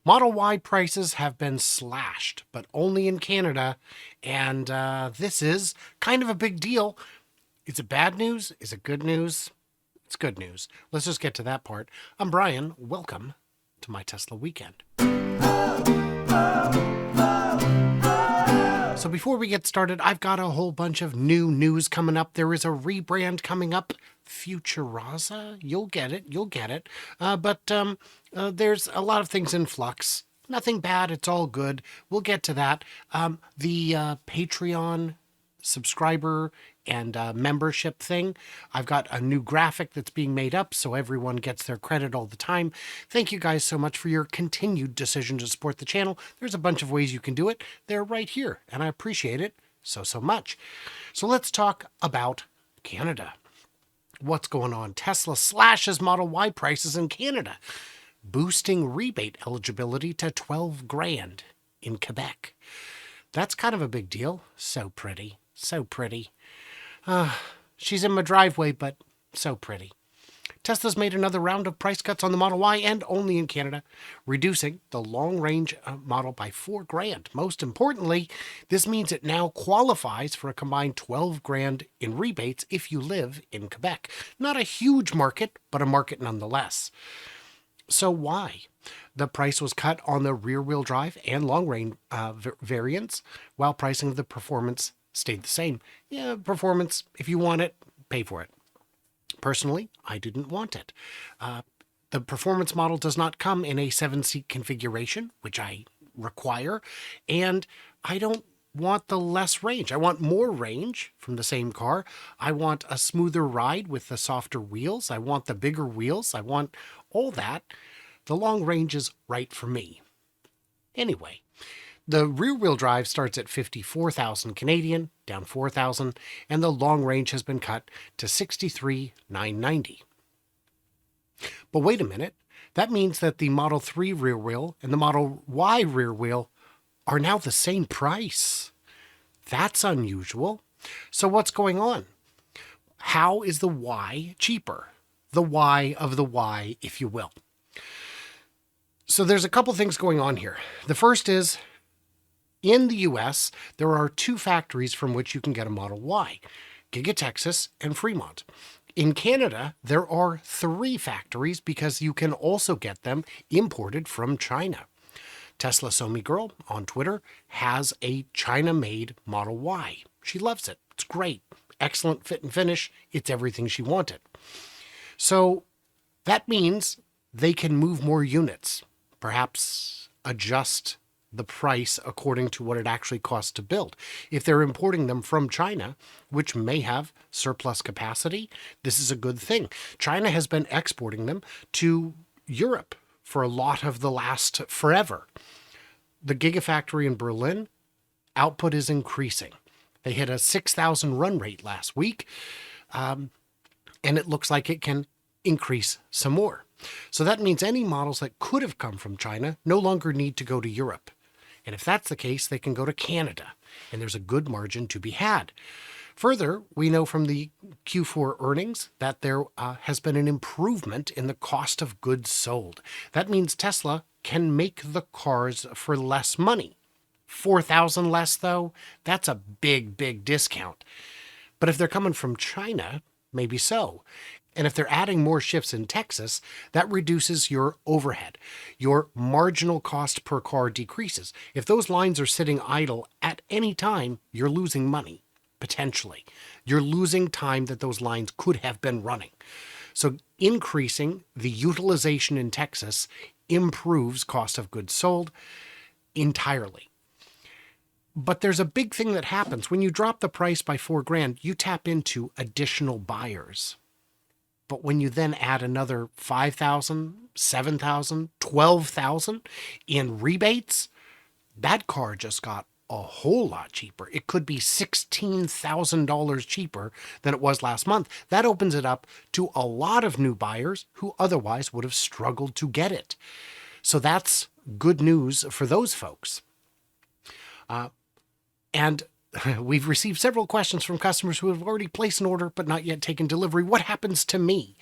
Model Y prices have been slashed, but only in Canada, and this is kind of a big deal. Is it bad news? Is it good news? It's good news. Let's just get to that part. I'm Brian. Welcome to my Tesla weekend. So before we get started, I've got a whole bunch of new news coming up. There is a rebrand coming up, Futuraza. You'll get it. But there's a lot of things in flux. Nothing bad. It's all good. We'll get to that. The Patreon subscriber and membership thing. I've got a new graphic that's being made up so everyone gets their credit all the time. Thank you guys so much for your continued decision to support the channel. There's a bunch of ways you can do it. They're right here, and I appreciate it so much. So let's talk about Canada. What's going on? Tesla slashes Model Y prices in Canada, boosting rebate eligibility to 12 grand in Quebec. That's kind of a big deal. So pretty. So pretty. She's in my driveway, but so pretty. Tesla's made another round of price cuts on the Model Y and only in Canada, reducing the long-range model by 4 grand. Most importantly, this means it now qualifies for a combined 12 grand in rebates if you live in Quebec. Not a huge market, but a market nonetheless. So why? The price was cut on the rear-wheel drive and long-range variants, while pricing of the performance stayed the same. Yeah, performance, if you want it, pay for it. Personally, I didn't want it. The performance model does not come in a 7-seat configuration, which I require, and I don't want the less range. I want more range from the same car. I want a smoother ride with the softer wheels. I want the bigger wheels. I want all that. The long range is right for me. Anyway, the rear-wheel drive starts at 54,000 Canadian, down 4,000, and the long range has been cut to 63,990. But wait a minute, that means that the Model 3 rear wheel and the Model Y rear wheel are now the same price. That's unusual. So what's going on? How is the Y cheaper? The Y of the Y, if you will. So there's a couple things going on here. The first is, in the US, there are 2 factories from which you can get a Model Y, Giga Texas and Fremont. In Canada, there are 3 factories because you can also get them imported from China. Tesla Somi Girl on Twitter has a China-made Model Y. She loves it. It's great. Excellent fit and finish. It's everything she wanted. So that means they can move more units, perhaps adjust the price according to what it actually costs to build. If they're importing them from China, which may have surplus capacity, this is a good thing. China has been exporting them to Europe for a lot of the last forever. The Gigafactory in Berlin, output is increasing. They hit a 6,000 run rate last week, and it looks like it can increase some more. So that means any models that could have come from China no longer need to go to Europe. And if that's the case, they can go to Canada, and there's a good margin to be had. Further, we know from the Q4 earnings that there has been an improvement in the cost of goods sold. That means Tesla can make the cars for less money. 4,000 less, though, that's a big discount. But if they're coming from China, maybe so. And if they're adding more shifts in Texas, that reduces your overhead. Your marginal cost per car decreases. If those lines are sitting idle at any time, you're losing money, potentially. You're losing time that those lines could have been running. So increasing the utilization in Texas improves cost of goods sold entirely. But there's a big thing that happens. When you drop the price by 4 grand, you tap into additional buyers. But when you then add another 5,000, 7,000, 12,000 in rebates, that car just got a whole lot cheaper. It could be $16,000 cheaper than it was last month. That opens it up to a lot of new buyers who otherwise would have struggled to get it. So that's good news for those folks. And we've received several questions from customers who have already placed an order but not yet taken delivery. What happens to me?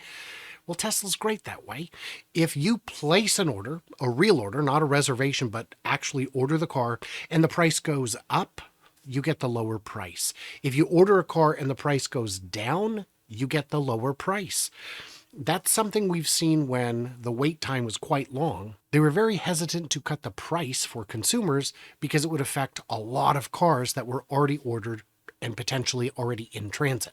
Well, Tesla's great that way. If you place an order, a real order, not a reservation, but actually order the car, and the price goes up, you get the lower price. If you order a car and the price goes down, you get the lower price. That's something we've seen when the wait time was quite long. They were very hesitant to cut the price for consumers because it would affect a lot of cars that were already ordered and potentially already in transit.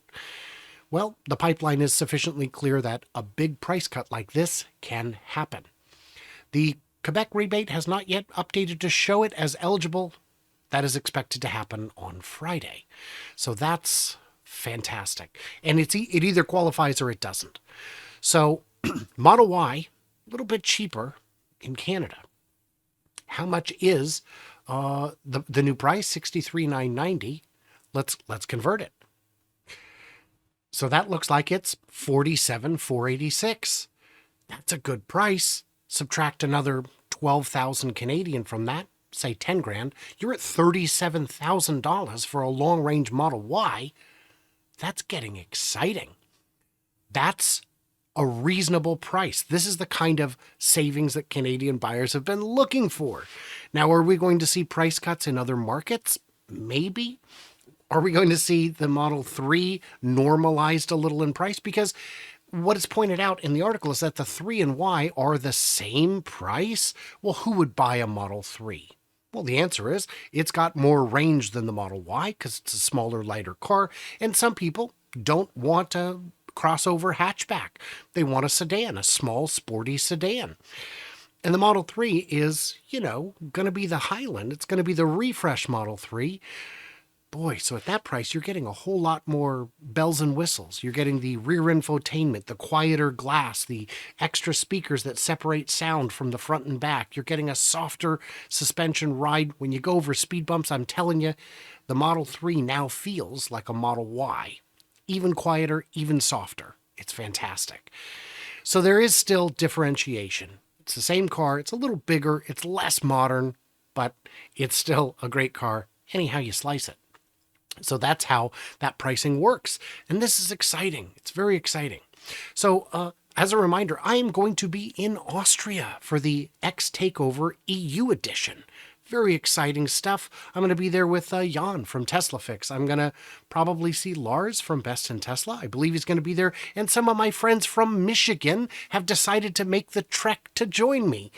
Well, the pipeline is sufficiently clear that a big price cut like this can happen. The Quebec rebate has not yet updated to show it as eligible. That is expected to happen on Friday. So that's fantastic. And it either qualifies or it doesn't. So Model Y, a little bit cheaper in Canada. How much is the new price? $63,990. Let's convert it. So that looks like it's $47,486. That's a good price. Subtract another 12,000 Canadian from that, say 10 grand. You're at $37,000 for a long-range Model Y. That's getting exciting. That's a reasonable price. This is the kind of savings that Canadian buyers have been looking for. Now, are we going to see price cuts in other markets? Maybe. Are we going to see the Model 3 normalized a little in price? Because what is pointed out in the article is that the 3 and Y are the same price. Well, who would buy a Model 3? Well, the answer is it's got more range than the Model Y because it's a smaller, lighter car. And some people don't want a crossover hatchback. They want a sedan, a small, sporty sedan. And the Model 3 is, going to be the Highland. It's going to be the refresh Model 3. Boy, so at that price, you're getting a whole lot more bells and whistles. You're getting the rear infotainment, the quieter glass, the extra speakers that separate sound from the front and back. You're getting a softer suspension ride. When you go over speed bumps, I'm telling you, the Model 3 now feels like a Model Y. Even quieter, even softer. It's fantastic. So there is still differentiation. It's the same car. It's a little bigger. It's less modern, but it's still a great car, anyhow you slice it. So that's how that pricing works. And this is exciting. It's very exciting. So as a reminder, I am going to be in Austria for the X Takeover EU edition. Very exciting stuff. I'm going to be there with Jan from Tesla Fix. I'm going to probably see Lars from Best in Tesla. I believe he's going to be there. And some of my friends from Michigan have decided to make the trek to join me.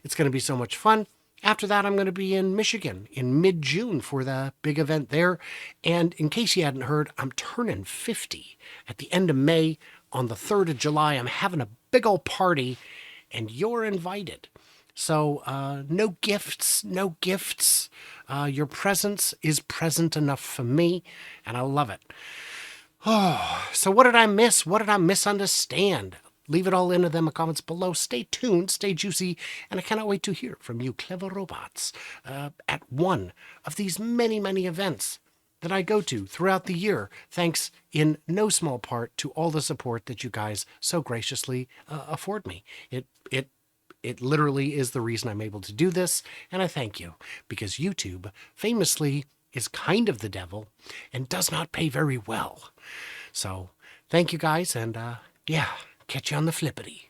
It's going to be so much fun. After that, I'm going to be in Michigan in mid-June for the big event there. And in case you hadn't heard, I'm turning 50 at the end of May. On the 3rd of July, I'm having a big old party, and you're invited. So no gifts, no gifts. Your presence is present enough for me, and I love it. Oh, so what did I miss? What did I misunderstand? Leave it all in the comments below. Stay tuned, stay juicy, and I cannot wait to hear from you clever robots at one of these many, many events that I go to throughout the year, thanks in no small part to all the support that you guys so graciously afford me. It literally is the reason I'm able to do this, and I thank you, because YouTube famously is kind of the devil and does not pay very well. So thank you guys, and yeah, catch you on the flippity.